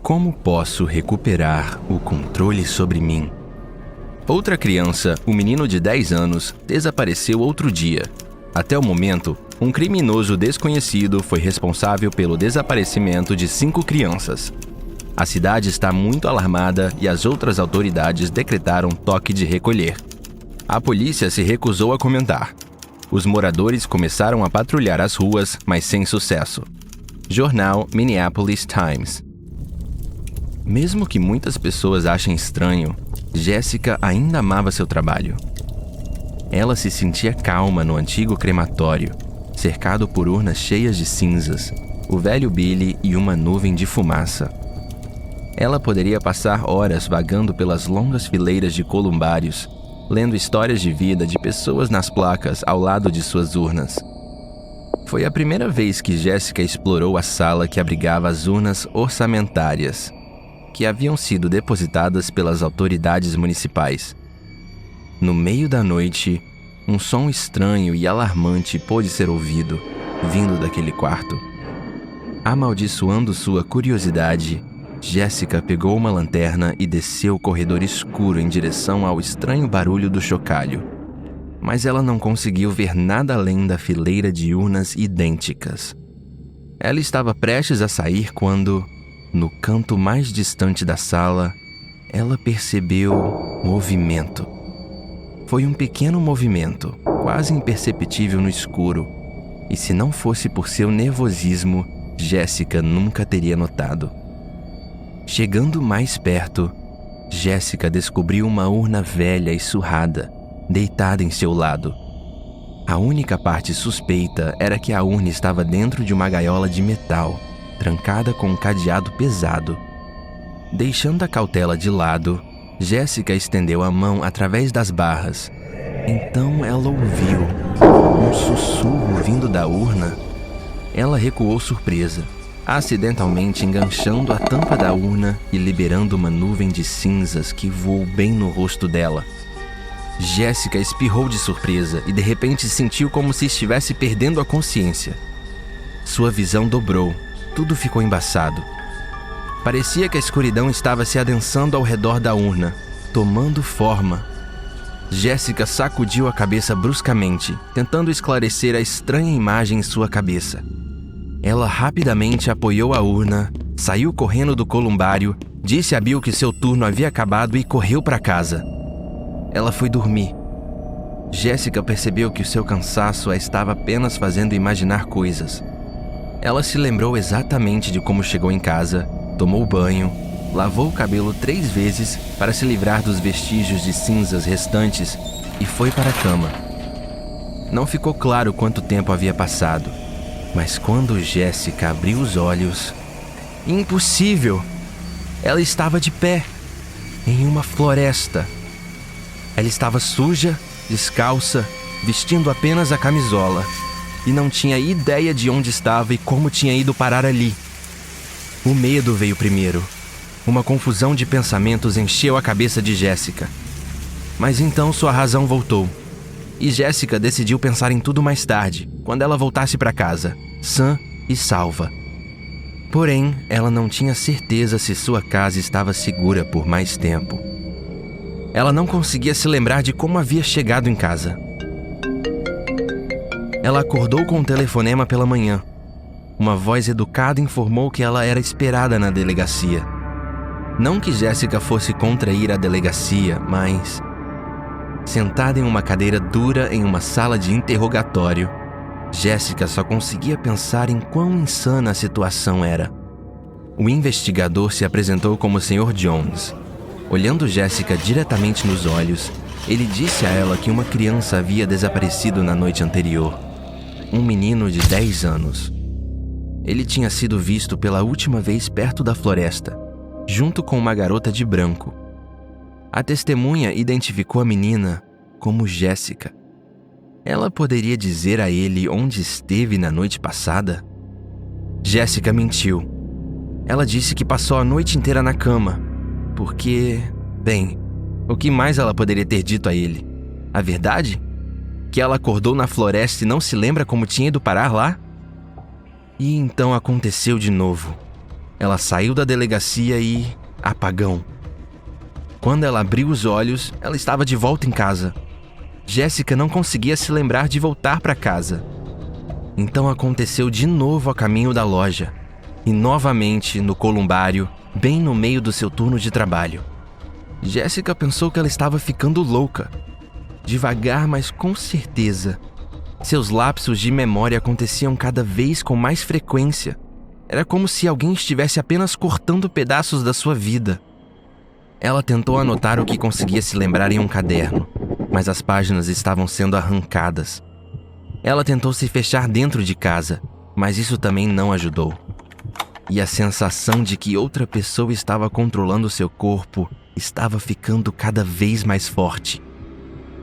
Como posso recuperar o controle sobre mim? Outra criança, um menino de 10 anos, desapareceu outro dia. Até o momento, um criminoso desconhecido foi responsável pelo desaparecimento de 5 crianças. A cidade está muito alarmada e as outras autoridades decretaram toque de recolher. A polícia se recusou a comentar. Os moradores começaram a patrulhar as ruas, mas sem sucesso. Jornal Minneapolis Times. Mesmo que muitas pessoas achem estranho, Jessica ainda amava seu trabalho. Ela se sentia calma no antigo crematório, cercado por urnas cheias de cinzas, o velho Billy e uma nuvem de fumaça. Ela poderia passar horas vagando pelas longas fileiras de columbários, lendo histórias de vida de pessoas nas placas ao lado de suas urnas. Foi a primeira vez que Jessica explorou a sala que abrigava as urnas orçamentárias, que haviam sido depositadas pelas autoridades municipais. No meio da noite, um som estranho e alarmante pôde ser ouvido, vindo daquele quarto. Amaldiçoando sua curiosidade, Jessica pegou uma lanterna e desceu o corredor escuro em direção ao estranho barulho do chocalho. Mas ela não conseguiu ver nada além da fileira de urnas idênticas. Ela estava prestes a sair quando, no canto mais distante da sala, ela percebeu movimento. Foi um pequeno movimento, quase imperceptível no escuro, e se não fosse por seu nervosismo, Jessica nunca teria notado. Chegando mais perto, Jessica descobriu uma urna velha e surrada, deitada em seu lado. A única parte suspeita era que a urna estava dentro de uma gaiola de metal, trancada com um cadeado pesado. Deixando a cautela de lado, Jessica estendeu a mão através das barras. Então ela ouviu um sussurro vindo da urna. Ela recuou surpresa, acidentalmente enganchando a tampa da urna e liberando uma nuvem de cinzas que voou bem no rosto dela. Jessica espirrou de surpresa e de repente sentiu como se estivesse perdendo a consciência. Sua visão dobrou. Tudo ficou embaçado. Parecia que a escuridão estava se adensando ao redor da urna, tomando forma. Jessica sacudiu a cabeça bruscamente, tentando esclarecer a estranha imagem em sua cabeça. Ela rapidamente apoiou a urna, saiu correndo do columbário, disse a Bill que seu turno havia acabado e correu para casa. Ela foi dormir. Jessica percebeu que o seu cansaço a estava apenas fazendo imaginar coisas. Ela se lembrou exatamente de como chegou em casa, tomou banho, lavou o cabelo 3 vezes para se livrar dos vestígios de cinzas restantes e foi para a cama. Não ficou claro quanto tempo havia passado, mas quando Jessica abriu os olhos... Impossível! Ela estava de pé, em uma floresta. Ela estava suja, descalça, vestindo apenas a camisola. E não tinha ideia de onde estava e como tinha ido parar ali. O medo veio primeiro. Uma confusão de pensamentos encheu a cabeça de Jessica. Mas então sua razão voltou. E Jessica decidiu pensar em tudo mais tarde, quando ela voltasse para casa, sã e salva. Porém, ela não tinha certeza se sua casa estava segura por mais tempo. Ela não conseguia se lembrar de como havia chegado em casa. Ela acordou com um telefonema pela manhã. Uma voz educada informou que ela era esperada na delegacia. Não que Jessica fosse contra ir à delegacia, mas... Sentada em uma cadeira dura em uma sala de interrogatório, Jessica só conseguia pensar em quão insana a situação era. O investigador se apresentou como Sr. Jones. Olhando Jessica diretamente nos olhos, ele disse a ela que uma criança havia desaparecido na noite anterior. Um menino de 10 anos. Ele tinha sido visto pela última vez perto da floresta, junto com uma garota de branco. A testemunha identificou a menina como Jessica. Ela poderia dizer a ele onde esteve na noite passada? Jessica mentiu. Ela disse que passou a noite inteira na cama, porque... Bem, o que mais ela poderia ter dito a ele? A verdade? Que ela acordou na floresta e não se lembra como tinha ido parar lá? E então aconteceu de novo. Ela saiu da delegacia e... apagão. Quando ela abriu os olhos, ela estava de volta em casa. Jéssica não conseguia se lembrar de voltar para casa. Então aconteceu de novo a caminho da loja. E novamente no columbário, bem no meio do seu turno de trabalho. Jéssica pensou que ela estava ficando louca. Devagar, mas com certeza. Seus lapsos de memória aconteciam cada vez com mais frequência. Era como se alguém estivesse apenas cortando pedaços da sua vida. Ela tentou anotar o que conseguia se lembrar em um caderno, mas as páginas estavam sendo arrancadas. Ela tentou se fechar dentro de casa, mas isso também não ajudou. E a sensação de que outra pessoa estava controlando seu corpo estava ficando cada vez mais forte.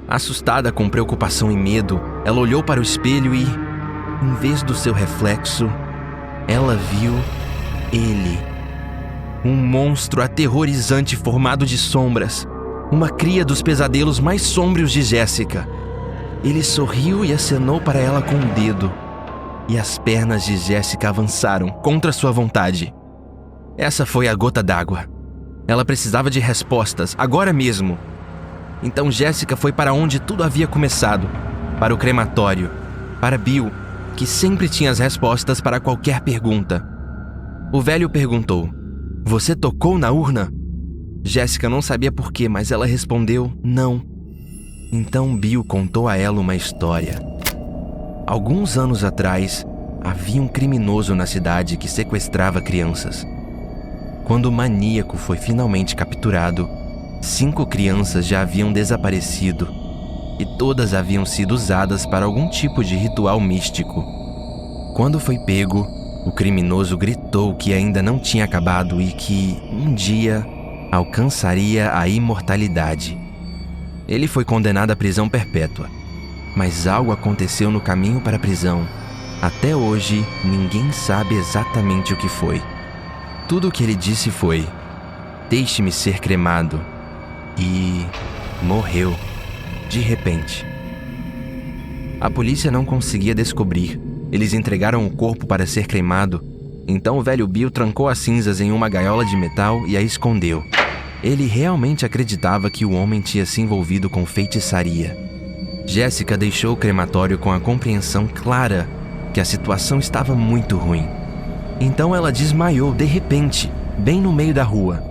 Assustada com preocupação e medo, ela olhou para o espelho e, em vez do seu reflexo, ela viu ele. Um monstro aterrorizante formado de sombras. Uma cria dos pesadelos mais sômbrios de Jéssica. Ele sorriu e acenou para ela com o dedo. E as pernas de Jéssica avançaram contra sua vontade. Essa foi a gota d'água. Ela precisava de respostas, agora mesmo. Então Jéssica foi para onde tudo havia começado. Para o crematório. Para Bill, que sempre tinha as respostas para qualquer pergunta. O velho perguntou: "Você tocou na urna?" Jéssica não sabia por quê, mas ela respondeu não. Então Bill contou a ela uma história. Alguns anos atrás, havia um criminoso na cidade que sequestrava crianças. Quando o maníaco foi finalmente capturado, 5 crianças já haviam desaparecido e todas haviam sido usadas para algum tipo de ritual místico. Quando foi pego, o criminoso gritou que ainda não tinha acabado e que, um dia, alcançaria a imortalidade. Ele foi condenado à prisão perpétua, mas algo aconteceu no caminho para a prisão. Até hoje, ninguém sabe exatamente o que foi. Tudo o que ele disse foi: "Deixe-me ser cremado." E morreu, de repente. A polícia não conseguia descobrir. Eles entregaram o corpo para ser cremado. Então o velho Bill trancou as cinzas em uma gaiola de metal e a escondeu. Ele realmente acreditava que o homem tinha se envolvido com feitiçaria. Jéssica deixou o crematório com a compreensão clara que a situação estava muito ruim. Então ela desmaiou de repente, bem no meio da rua,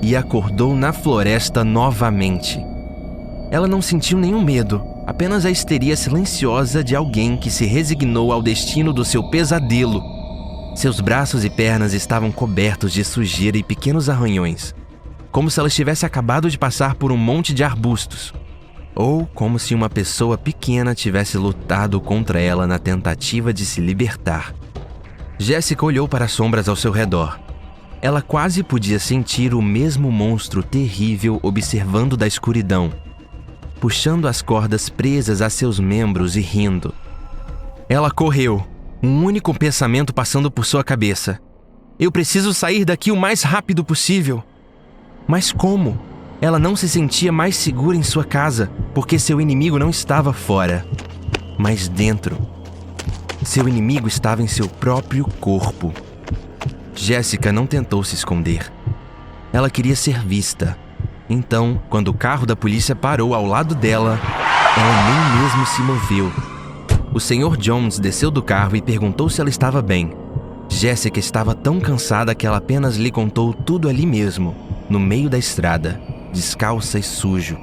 e acordou na floresta novamente. Ela não sentiu nenhum medo, apenas a histeria silenciosa de alguém que se resignou ao destino do seu pesadelo. Seus braços e pernas estavam cobertos de sujeira e pequenos arranhões, como se ela tivesse acabado de passar por um monte de arbustos, ou como se uma pessoa pequena tivesse lutado contra ela na tentativa de se libertar. Jéssica olhou para as sombras ao seu redor. Ela quase podia sentir o mesmo monstro terrível observando da escuridão, puxando as cordas presas a seus membros e rindo. Ela correu, um único pensamento passando por sua cabeça: "Eu preciso sair daqui o mais rápido possível." Mas como? Ela não se sentia mais segura em sua casa, porque seu inimigo não estava fora, mas dentro. Seu inimigo estava em seu próprio corpo. Jéssica não tentou se esconder. Ela queria ser vista. Então, quando o carro da polícia parou ao lado dela, ela nem mesmo se moveu. O Sr. Jones desceu do carro e perguntou se ela estava bem. Jéssica estava tão cansada que ela apenas lhe contou tudo ali mesmo, no meio da estrada, descalça e sujo.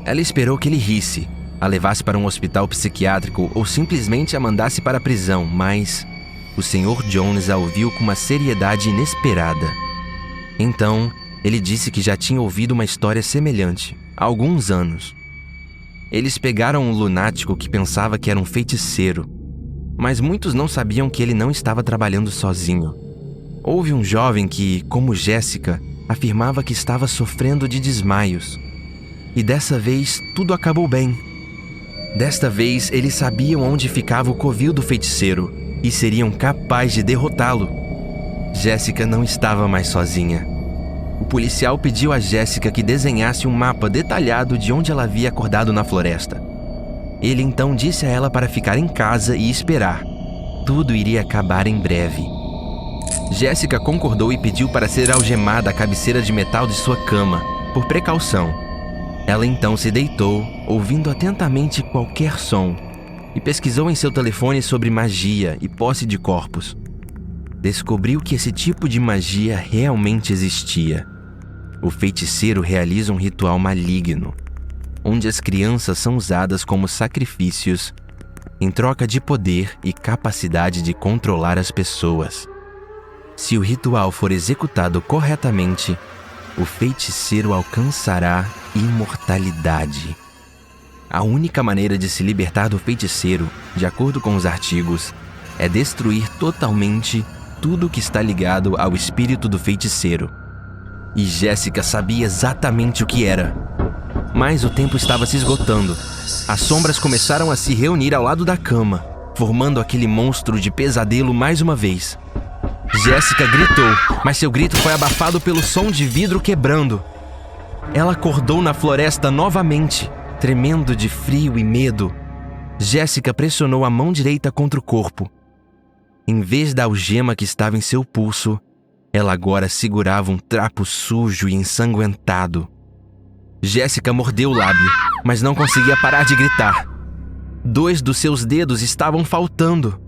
Ela esperou que ele risse, a levasse para um hospital psiquiátrico ou simplesmente a mandasse para a prisão, mas o Sr. Jones a ouviu com uma seriedade inesperada. Então, ele disse que já tinha ouvido uma história semelhante, há alguns anos. Eles pegaram um lunático que pensava que era um feiticeiro, mas muitos não sabiam que ele não estava trabalhando sozinho. Houve um jovem que, como Jéssica, afirmava que estava sofrendo de desmaios. E dessa vez, tudo acabou bem. Desta vez, eles sabiam onde ficava o covil do feiticeiro e seriam capazes de derrotá-lo. Jéssica não estava mais sozinha. O policial pediu a Jéssica que desenhasse um mapa detalhado de onde ela havia acordado na floresta. Ele então disse a ela para ficar em casa e esperar. Tudo iria acabar em breve. Jéssica concordou e pediu para ser algemada à cabeceira de metal de sua cama, por precaução. Ela então se deitou, ouvindo atentamente qualquer som, e pesquisou em seu telefone sobre magia e posse de corpos. Descobriu que esse tipo de magia realmente existia. O feiticeiro realiza um ritual maligno, onde as crianças são usadas como sacrifícios em troca de poder e capacidade de controlar as pessoas. Se o ritual for executado corretamente, o feiticeiro alcançará imortalidade. A única maneira de se libertar do feiticeiro, de acordo com os artigos, é destruir totalmente tudo que está ligado ao espírito do feiticeiro. E Jéssica sabia exatamente o que era. Mas o tempo estava se esgotando. As sombras começaram a se reunir ao lado da cama, formando aquele monstro de pesadelo mais uma vez. Jéssica gritou, mas seu grito foi abafado pelo som de vidro quebrando. Ela acordou na floresta novamente, tremendo de frio e medo. Jéssica pressionou a mão direita contra o corpo. Em vez da algema que estava em seu pulso, ela agora segurava um trapo sujo e ensanguentado. Jéssica mordeu o lábio, mas não conseguia parar de gritar. 2 dos seus dedos estavam faltando.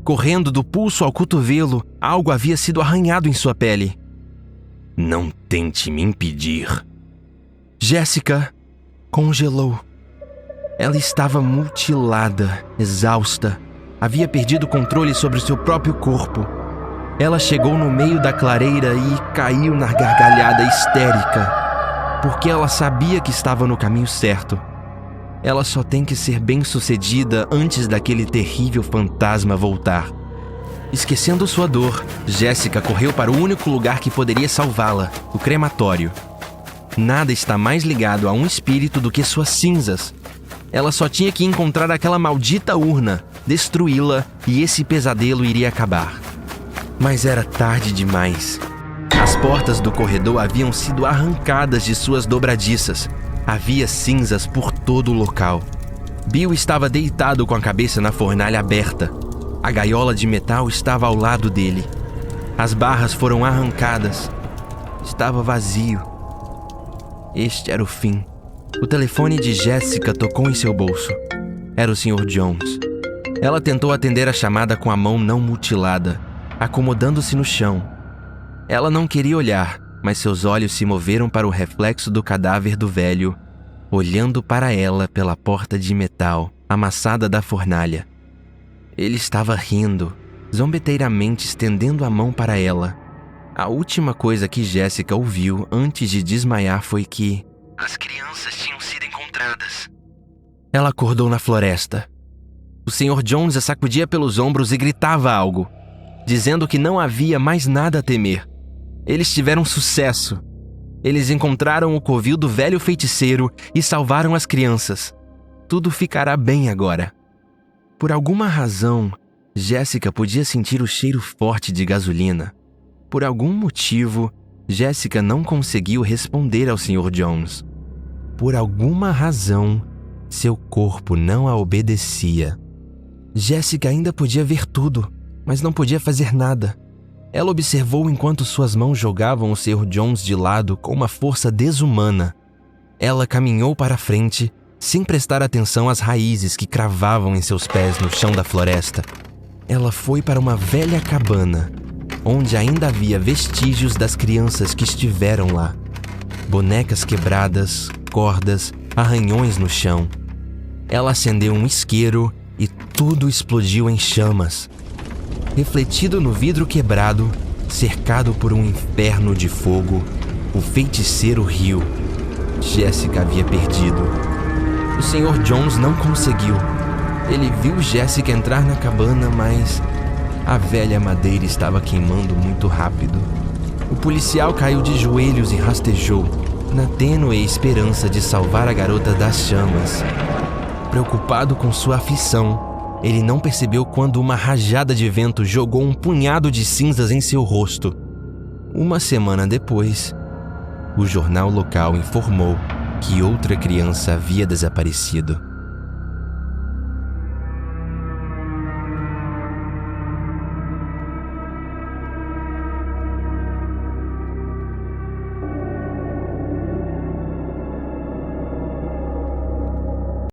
Correndo do pulso ao cotovelo, algo havia sido arranhado em sua pele. Não tente me impedir. Jéssica congelou. Ela estava mutilada, exausta. Havia perdido o controle sobre seu próprio corpo. Ela chegou no meio da clareira e caiu na gargalhada histérica, porque ela sabia que estava no caminho certo. Ela só tem que ser bem-sucedida antes daquele terrível fantasma voltar. Esquecendo sua dor, Jéssica correu para o único lugar que poderia salvá-la, o crematório. Nada está mais ligado a um espírito do que suas cinzas. Ela só tinha que encontrar aquela maldita urna, destruí-la e esse pesadelo iria acabar. Mas era tarde demais. As portas do corredor haviam sido arrancadas de suas dobradiças. Havia cinzas por todo o local. Bill estava deitado com a cabeça na fornalha aberta. A gaiola de metal estava ao lado dele. As barras foram arrancadas. Estava vazio. Este era o fim. O telefone de Jéssica tocou em seu bolso. Era o Sr. Jones. Ela tentou atender a chamada com a mão não mutilada, acomodando-se no chão. Ela não queria olhar, mas seus olhos se moveram para o reflexo do cadáver do velho, olhando para ela pela porta de metal amassada da fornalha. Ele estava rindo, zombeteiramente estendendo a mão para ela. A última coisa que Jéssica ouviu antes de desmaiar foi que as crianças tinham sido encontradas. Ela acordou na floresta. O Sr. Jones a sacudia pelos ombros e gritava algo, dizendo que não havia mais nada a temer. Eles tiveram sucesso. Eles encontraram o covil do velho feiticeiro e salvaram as crianças. Tudo ficará bem agora. Por alguma razão, Jéssica podia sentir o cheiro forte de gasolina. Por algum motivo, Jéssica não conseguiu responder ao Sr. Jones. Por alguma razão, seu corpo não a obedecia. Jéssica ainda podia ver tudo, mas não podia fazer nada. Ela observou enquanto suas mãos jogavam o Sr. Jones de lado com uma força desumana. Ela caminhou para a frente, sem prestar atenção às raízes que cravavam em seus pés no chão da floresta. Ela foi para uma velha cabana, onde ainda havia vestígios das crianças que estiveram lá. Bonecas quebradas, cordas, arranhões no chão. Ela acendeu um isqueiro e tudo explodiu em chamas. Refletido no vidro quebrado, cercado por um inferno de fogo, o feiticeiro riu. Jéssica havia perdido. O Sr. Jones não conseguiu. Ele viu Jéssica entrar na cabana, mas a velha madeira estava queimando muito rápido. O policial caiu de joelhos e rastejou, na tênue esperança de salvar a garota das chamas. Preocupado com sua aflição, ele não percebeu quando uma rajada de vento jogou um punhado de cinzas em seu rosto. Uma semana depois, o jornal local informou que outra criança havia desaparecido.